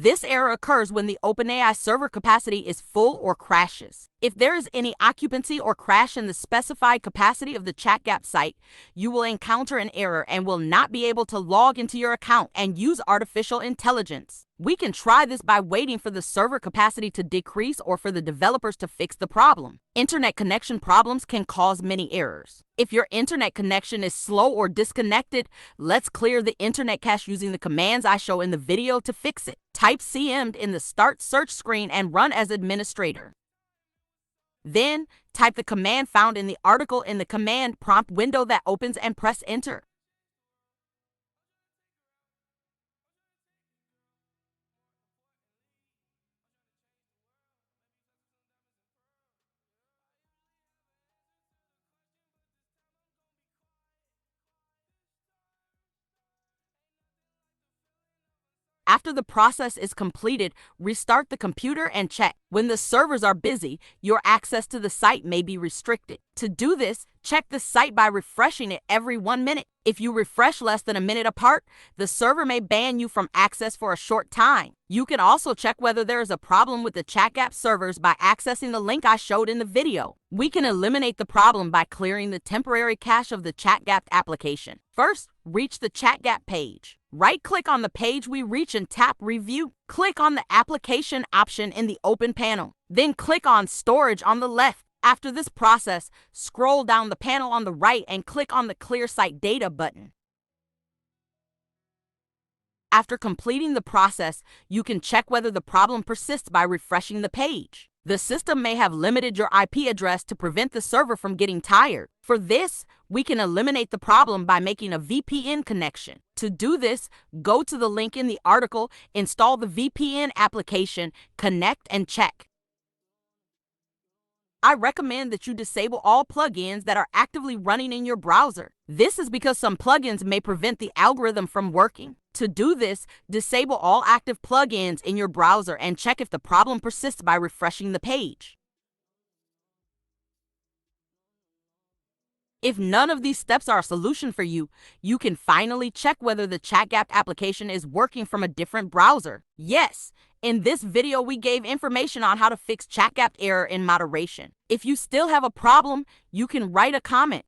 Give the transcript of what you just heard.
This error occurs when the OpenAI server capacity is full or crashes. If there is any occupancy or crash in the specified capacity of the Chatgpt site, you will encounter an error and will not be able to log into your account and use artificial intelligence. We can try this by waiting for the server capacity to decrease or for the developers to fix the problem. Internet connection problems can cause many errors. If your internet connection is slow or disconnected, let's clear the internet cache using the commands I show in the video to fix it. Type cmd in the Start search screen and run as administrator. Then, type the command found in the article in the command prompt window that opens and press enter. After the process is completed, restart the computer and check. When the servers are busy, your access to the site may be restricted. To do this, check the site by refreshing it every 1 minute. If you refresh less than a minute apart, the server may ban you from access for a short time. You can also check whether there is a problem with the Chatgpt servers by accessing the link I showed in the video. We can eliminate the problem by clearing the temporary cache of the Chatgpt application. First, reach the Chatgpt page. Right-click on the page we reach and tap Review. Click on the Application option in the Open panel. Then click on Storage on the left. After this process, scroll down the panel on the right and click on the Clear Site Data button. After completing the process, you can check whether the problem persists by refreshing the page. The system may have limited your IP address to prevent the server from getting tired. For this, we can eliminate the problem by making a VPN connection. To do this, go to the link in the article, install the VPN application, connect and check. I recommend that you disable all plugins that are actively running in your browser. This is because some plugins may prevent the algorithm from working. To do this, disable all active plugins in your browser and check if the problem persists by refreshing the page. If none of these steps are a solution for you, you can finally check whether the Chatgpt application is working from a different browser. Yes, in this video we gave information on how to fix Chatgpt error in moderation. If you still have a problem, you can write a comment.